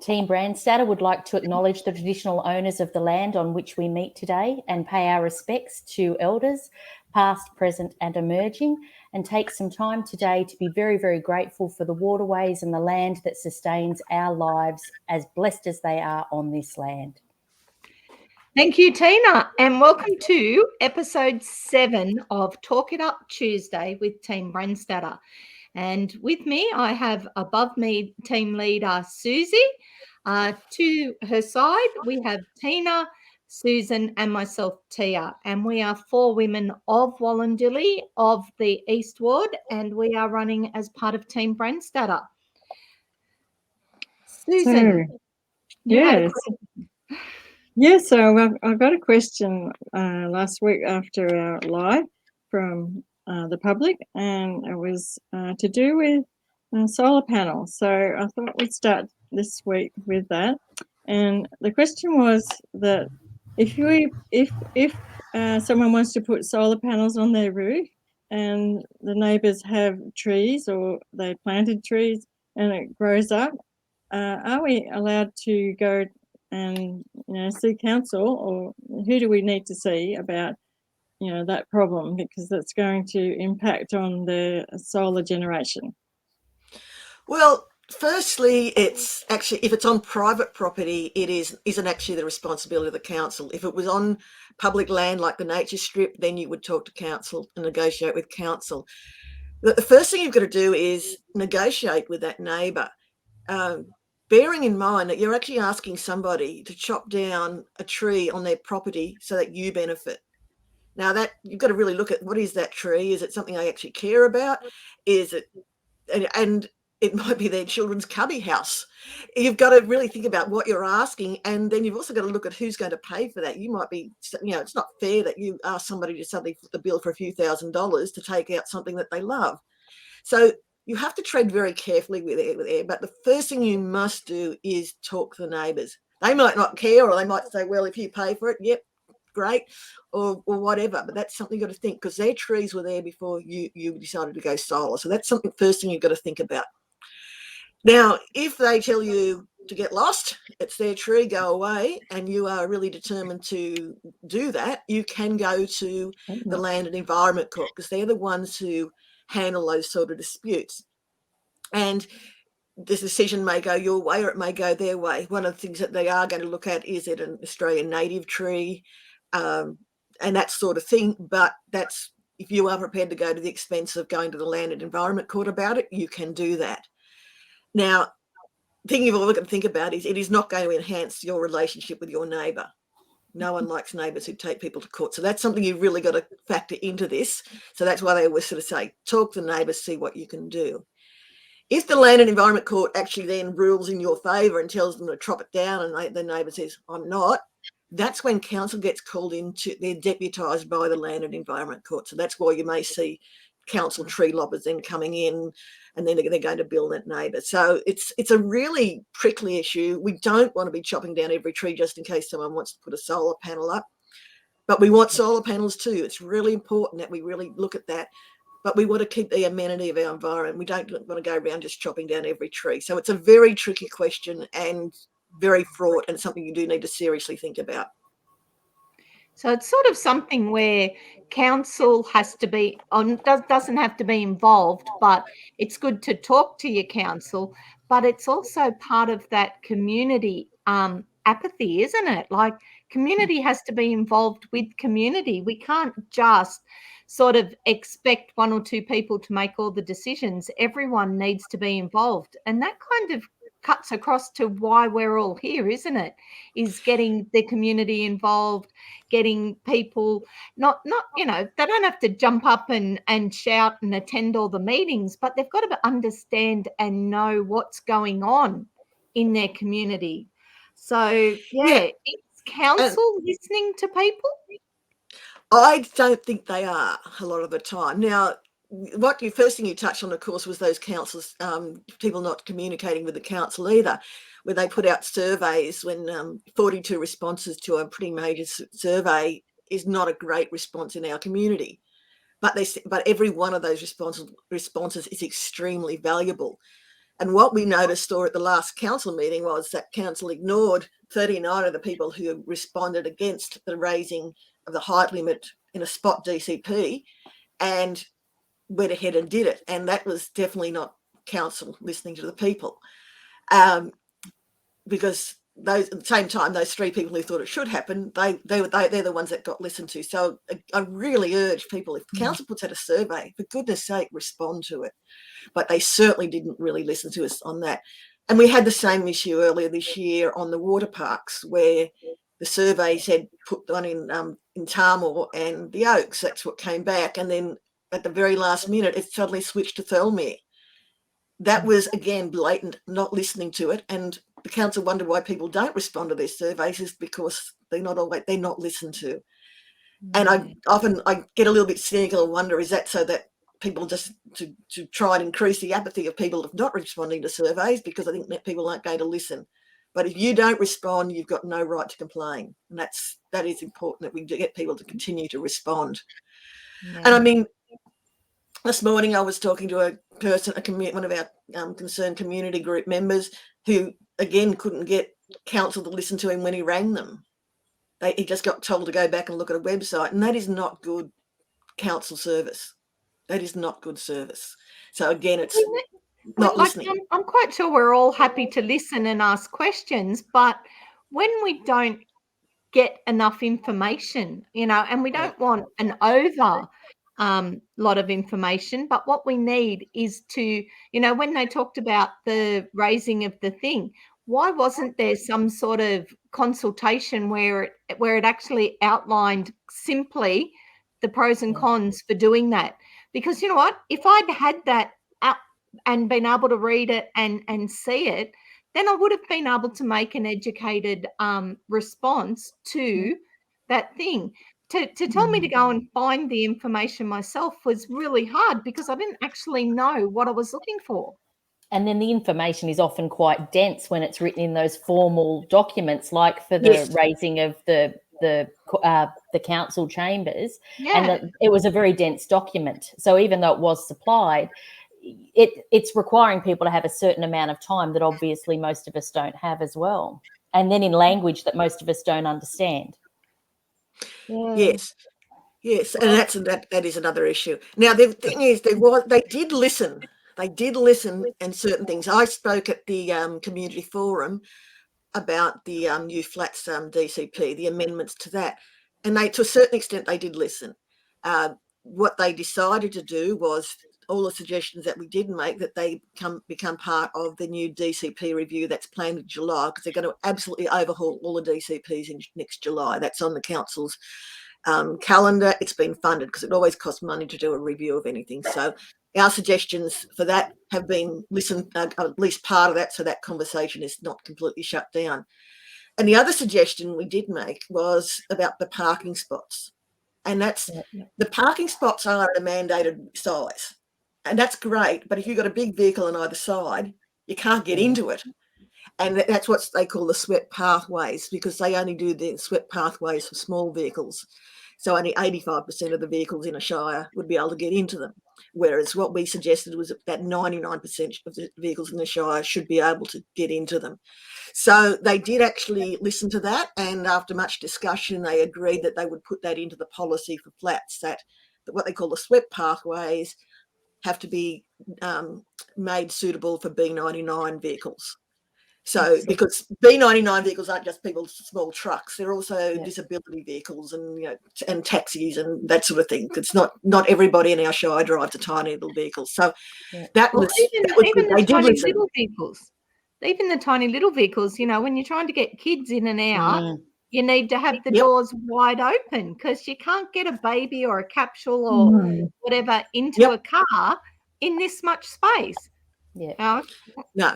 Team Brandstater would like to acknowledge the traditional owners of the land on which we meet today and pay our respects to elders, past, present and emerging, and take some time today to be very, very grateful for the waterways and the land that sustains our lives, as blessed as they are on this land. Thank you, Tina, and welcome to episode 7 of Talk It Up Tuesday with Team Brandstater. And with me, I have above me team leader Susie. To her side, we have Tina, Susan, and myself, Tia. And we are 4 women of Wallandilly of the East Ward, and we are running as part of Team Brandstater. Susan, Yes. So I got a question last week after our live from the public, and it was to do with solar panels. So I thought we'd start this week with that. And the question was that if someone wants to put solar panels on their roof, and the neighbours have trees or they planted trees and it grows up, are we allowed to go and see council, or who do we need to see about that problem, because that's going to impact on the solar generation? Well, firstly, it's actually, if it's on private property, it isn't actually the responsibility of the council. If it was on public land like the nature strip, then you would talk to council and negotiate with council. The first thing you've got to do is negotiate with that neighbour, bearing in mind that you're actually asking somebody to chop down a tree on their property so that you benefit. Now, that you've got to really look at, what is that tree? Is it something I actually care about? Is it, and it might be their children's cubby house. You've got to really think about what you're asking, and then you've also got to look at who's going to pay for that. You might be, it's not fair that you ask somebody to suddenly foot the bill for a few $1,000s to take out something that they love. So you have to tread very carefully with it. But the first thing you must do is talk to the neighbours. They might not care, or they might say, well, if you pay for it, yep, great, or whatever. But that's something you've got to think, because their trees were there before you decided to go solar. So that's something, first thing you've got to think about. Now, if they tell you to get lost, it's their tree, go away, and you are really determined to do that, you can go to the Land and Environment Court, because they're the ones who handle those sort of disputes. And this decision may go your way or it may go their way. One of the things that they are going to look at, is it an Australian native tree, and that sort of thing. But that's, if you are prepared to go to the expense of going to the Land and Environment Court about it, you can do that. Now, the thing you've always got to think about is, it is not going to enhance your relationship with your neighbour. No one likes neighbours who take people to court. So that's something you've really got to factor into this. So that's why they always sort of say, talk to the neighbours, see what you can do. If the Land and Environment Court actually then rules in your favour and tells them to chop it down, and the neighbour says, I'm not, that's when council gets called into, they're deputised by the Land and Environment Court. So that's why you may see council tree lobbers then coming in, and then they're going to bill that neighbour. So it's a really prickly issue. We don't want to be chopping down every tree just in case someone wants to put a solar panel up. But we want solar panels too. It's really important that we really look at that. But we want to keep the amenity of our environment. We don't want to go around just chopping down every tree. So it's a very tricky question and very fraught, and something you do need to seriously think about. So it's sort of something where council has to be on, doesn't have to be involved, but it's good to talk to your council. But it's also part of that community apathy, isn't it? Like, community has to be involved with community. We can't just sort of expect 1 or 2 people to make all the decisions. Everyone needs to be involved, and that kind of cuts across to why we're all here, isn't it? Is getting the community involved, getting people not they don't have to jump up and shout and attend all the meetings, but they've got to understand and know what's going on in their community. So is council listening to people? I don't think they are a lot of the time. Now, first thing you touched on, of course, was those councils, people not communicating with the council either, where they put out surveys when 42 responses to a pretty major survey is not a great response in our community. But every one of those responses is extremely valuable. And what we noticed or at the last council meeting was that council ignored 39 of the people who responded against the raising of the height limit in a spot DCP and went ahead and did it. And that was definitely not council listening to the people. Because those at the same time, those 3 people who thought it should happen, they're the ones that got listened to. So I really urge people, if council puts out a survey, for goodness sake, respond to it. But they certainly didn't really listen to us on that. And we had the same issue earlier this year on the water parks, where the survey said put one in Tarmore and the Oaks. That's what came back. And then at the very last minute, it suddenly switched to Thirlmere. That was, again, blatant, not listening to it. And the council wonder why people don't respond to their surveys is because they're not listened to. And I get a little bit cynical and wonder, is that so that people just to try and increase the apathy of people of not responding to surveys, because I think that people aren't going to listen. But if you don't respond, you've got no right to complain. And that is important, that we get people to continue to respond. Yeah. And I mean, this morning I was talking to a person, one of our concerned community group members, who again couldn't get council to listen to him when he rang them. He just got told to go back and look at a website, and that is not good council service. That is not good service. So again, it's not listening. I'm quite sure we're all happy to listen and ask questions, but when we don't get enough information, and we don't want an over lot of information, but what we need is to, when they talked about the raising of the thing, why wasn't there some sort of consultation where it actually outlined simply the pros and cons for doing that? Because you know what, if I'd had that up and been able to read it and see it, then I would have been able to make an educated response to that thing. To tell me to go and find the information myself was really hard, because I didn't actually know what I was looking for. And then the information is often quite dense when it's written in those formal documents, like for the raising of the council chambers. Yeah. And it was a very dense document. So even though it was supplied, it's requiring people to have a certain amount of time that obviously most of us don't have as well. And then in language that most of us don't understand. Yeah. Yes, and that is another issue. Now the thing is, they did listen. They did listen in certain things. I spoke at the community forum about the new flats DCP, the amendments to that, and to a certain extent they did listen. What they decided to do was all the suggestions that we did make, that they become part of the new DCP review that's planned in July, because they're going to absolutely overhaul all the DCPs in next July. That's on the council's calendar. It's been funded, because it always costs money to do a review of anything. So our suggestions for that have been listened, at least part of that, so that conversation is not completely shut down. And the other suggestion we did make was about the parking spots. And that's the parking spots are at a mandated size. And that's great. But if you've got a big vehicle on either side, you can't get into it. And that's what they call the swept pathways, because they only do the swept pathways for small vehicles. So only 85% of the vehicles in a shire would be able to get into them. Whereas what we suggested was that 99% of the vehicles in the shire should be able to get into them. So they did actually listen to that. And after much discussion, they agreed that they would put that into the policy for flats, that what they call the swept pathways have to be made suitable for B99 vehicles. So because B99 vehicles aren't just people's small trucks, they're also disability vehicles and taxis and that sort of thing. It's not everybody in our shire drives a tiny little vehicle. So that was even the tiny little vehicles. Even the tiny little vehicles, when you're trying to get kids in and out, you need to have the doors wide open, because you can't get a baby or a capsule or whatever into a car in this much space. Yeah. No.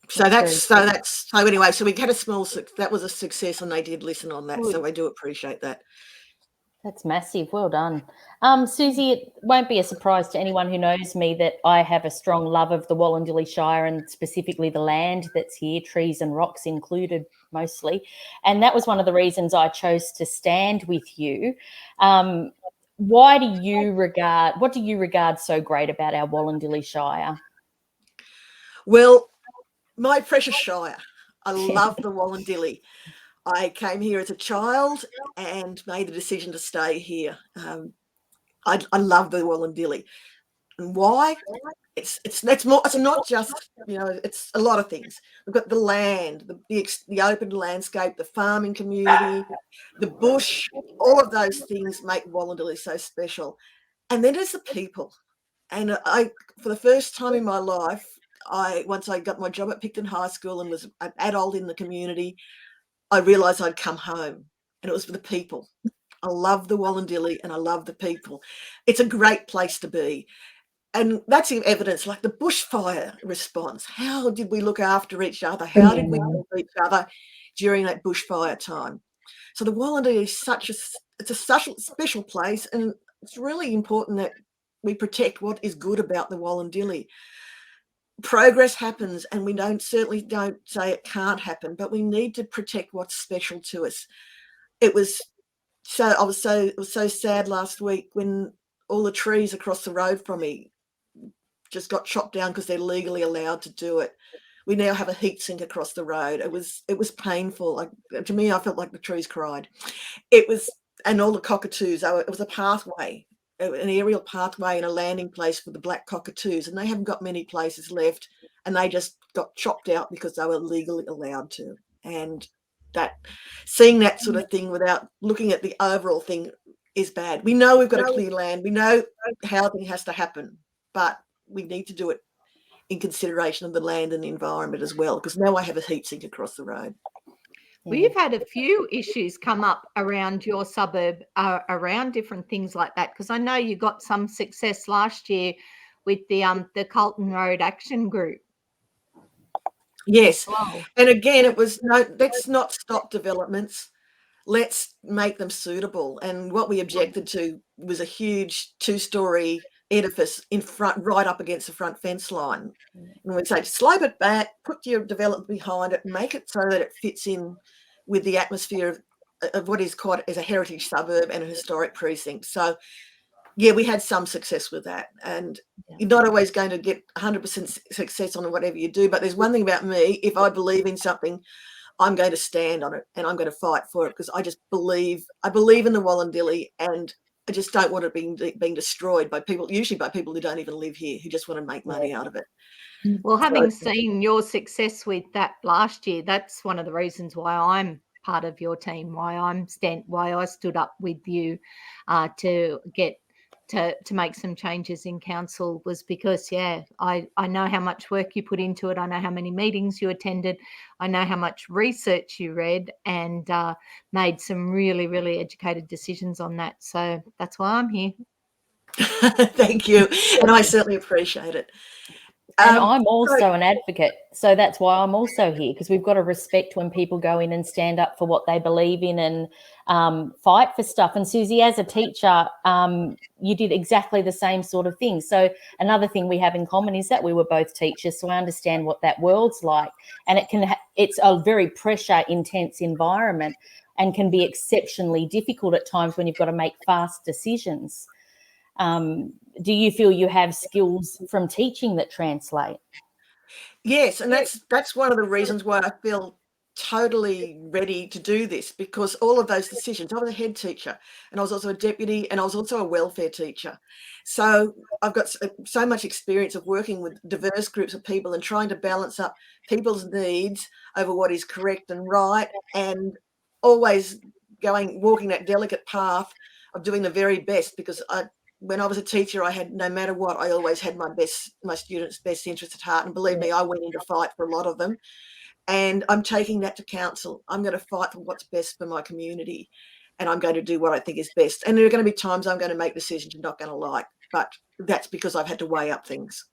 So anyway, so we had that was a success, and they did listen on that. Good. So I do appreciate that. That's massive. Well done. Susie, it won't be a surprise to anyone who knows me that I have a strong love of the Wollondilly Shire, and specifically the land that's here, trees and rocks included mostly. And that was one of the reasons I chose to stand with you. What do you regard so great about our Wollondilly Shire? Well, my precious Shire, I love the Wallandilly. I came here as a child and made the decision to stay here. I love the Wallandilly. And why? It's more. It's not just, it's a lot of things. We've got the land, the open landscape, the farming community, the bush. All of those things make Wallandilly so special. And then there's the people. And for the first time in my life, once I got my job at Picton High School and was an adult in the community, I realised I'd come home, and it was for the people. I love the Wallandilly and I love the people. It's a great place to be. And that's evidence, like the bushfire response. How did we look after each other? How did we help each other during that bushfire time? So the Wallandilly is such a special place, and it's really important that we protect what is good about the Wallandilly. Progress happens, and we certainly don't say it can't happen, but we need to protect what's special to us. It was so sad last week when all the trees across the road from me just got chopped down because they're legally allowed to do it. We now have a heat sink across the road. It was painful. To me, I felt like the trees cried. And all the cockatoos. It was a pathway, an aerial pathway and a landing place for the black cockatoos, and they haven't got many places left, and they just got chopped out because they were legally allowed to. And seeing that sort of thing without looking at the overall thing is bad. We know we've got to clear land. We know housing has to happen, but we need to do it in consideration of the land and the environment as well, because now I have a heat sink across the road. Well, you've had a few issues come up around your suburb, around different things like that, because I know you got some success last year with the Carlton Road Action Group. Yes. And again, it was let's not stop developments. Let's make them suitable. And what we objected to was a huge 2-story edifice in front, right up against the front fence line. And we'd say, slope it back, put your development behind it, make it so that it fits in with the atmosphere of what is quite as a heritage suburb and a historic precinct. So, yeah, we had some success with that. And you're not always going to get 100% success on whatever you do. But there's one thing about me: if I believe in something, I'm going to stand on it and I'm going to fight for it, because I believe in the Wallandilly, and I just don't want it being destroyed by people, usually by people who don't even live here, who just want to make money out of it. Well, having seen your success with that last year, that's one of the reasons why I'm part of your team, why I stood up with you to make some changes in council, was because, I know how much work you put into it. I know how many meetings you attended. I know how much research you read, and made some really, really educated decisions on that. So that's why I'm here. Thank you. And I certainly appreciate it. And I'm also an advocate, so that's why I'm also here, because we've got to respect when people go in and stand up for what they believe in and fight for stuff. And Susie, as a teacher, you did exactly the same sort of thing. So another thing we have in common is that we were both teachers, so I understand what that world's like. And it's a very pressure-intense environment and can be exceptionally difficult at times when you've got to make fast decisions. Do you feel you have skills from teaching that translate? Yes, and that's one of the reasons why I feel totally ready to do this, because all of those decisions, I was a head teacher and I was also a deputy and I was also a welfare teacher. So I've got so much experience of working with diverse groups of people and trying to balance up people's needs over what is correct and right, and always walking that delicate path of doing the very best, because when I was a teacher, I had, no matter what, I always had my students' best interest at heart. And believe me, I went in to fight for a lot of them. And I'm taking that to council. I'm going to fight for what's best for my community, and I'm going to do what I think is best. And there are going to be times I'm going to make decisions I'm not going to like, but that's because I've had to weigh up things.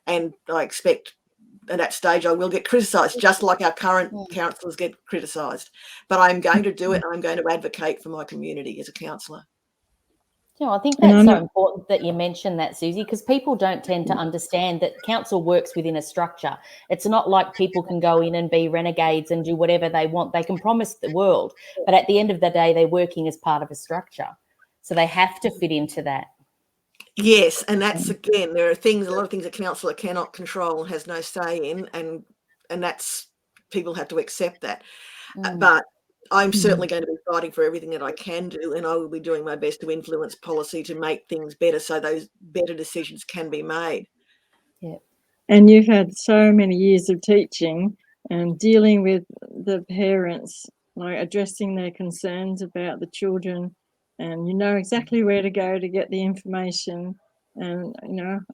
And I expect at that stage I will get criticised, just like our current councillors get criticised. But I'm going to do it, and I'm going to advocate for my community as a councillor. I think that's so important that you mention that, Susie, because people don't tend to understand that council works within a structure. It's not like people can go in and be renegades and do whatever they want. They can promise the world, but at the end of the day, they're working as part of a structure. So they have to fit into that. Yes, and that's again, there are things, a lot of things a councillor cannot control and has no say in, and that's, people have to accept that. But I'm certainly going to be fighting for everything that I can do, and I will be doing my best to influence policy to make things better, so those better decisions can be made. Yeah. And you've had so many years of teaching and dealing with the parents, like addressing their concerns about the children, and you know exactly where to go to get the information. And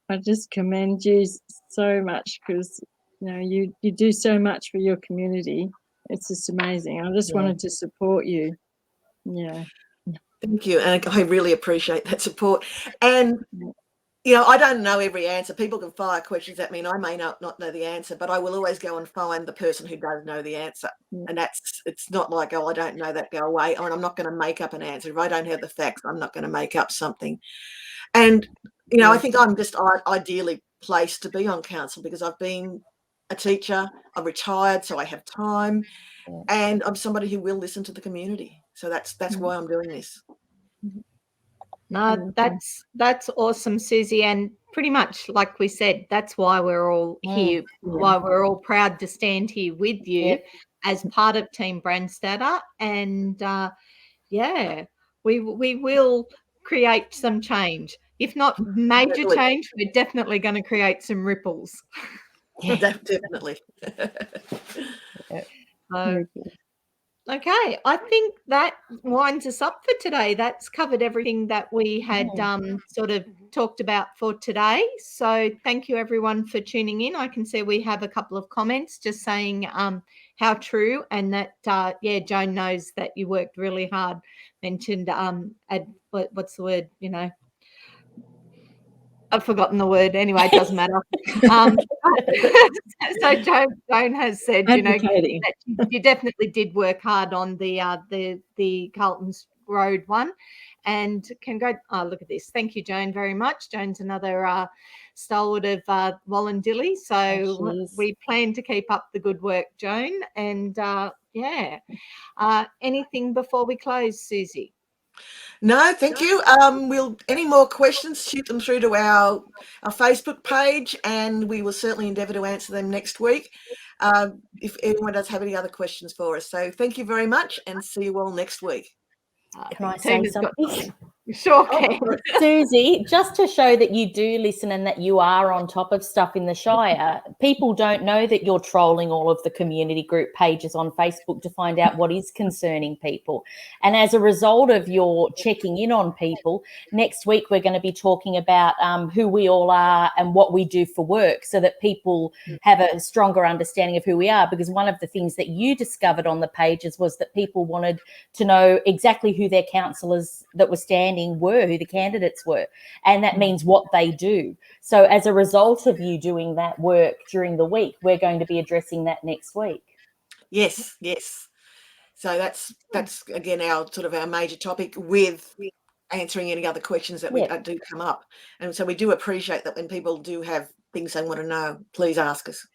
I just commend you so much, because you do so much for your community. It's just amazing. I just wanted to support you. Yeah. Thank you, and I really appreciate that support. And I don't know every answer. People can fire questions at me, and I may not know the answer, but I will always go and find the person who does know the answer. And it's not like, oh, I don't know that, go away. Or I'm not going to make up an answer. If I don't have the facts, I'm not going to make up something. And, I think I'm just ideally placed to be on council, because I've been a teacher, I'm retired, so I have time, and I'm somebody who will listen to the community. So that's why I'm doing this. No, that's awesome, Susie. And pretty much like we said, that's why we're all here, why we're all proud to stand here with you as part of Team Brandstater. And we will create some change. If not major change, we're definitely going to create some ripples. Definitely. Okay, I think that winds us up for today. That's covered everything that we had sort of talked about for today. So thank you, everyone, for tuning in. I can see we have a couple of comments just saying how true, and that, Joan knows that you worked really hard. Mentioned, what's the word, I've forgotten the word. Anyway, it doesn't matter. So Joan has said, that you definitely did work hard on the Carlton's Road one, and look at this. Thank you, Joan, very much. Joan's another stalwart of Wallandilly. So we plan to keep up the good work, Joan. And anything before we close, Susie? No, thank you. Any more questions, shoot them through to our Facebook page, and we will certainly endeavour to answer them next week, if anyone does have any other questions for us. So thank you very much, and see you all next week. Can I say something? Sure can. Susie, just to show that you do listen and that you are on top of stuff in the Shire, people don't know that you're trolling all of the community group pages on Facebook to find out what is concerning people. And as a result of your checking in on people, next week we're going to be talking about who we all are and what we do for work, so that people have a stronger understanding of who we are. Because one of the things that you discovered on the pages was that people wanted to know exactly who their councillors that were standing were, who the candidates were, and that means what they do. So as a result of you doing that work during the week, we're going to be addressing that next week. Yes. So that's again our major topic, with answering any other questions that we do come up. And so we do appreciate that when people do have things they want to know, please ask us.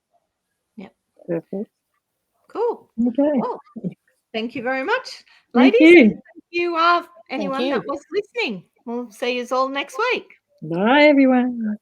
Yep. Perfect. Cool. Okay. Well, thank you very much, Thank ladies. you. And thank you, anyone that was listening. We'll see you all next week. Bye, everyone.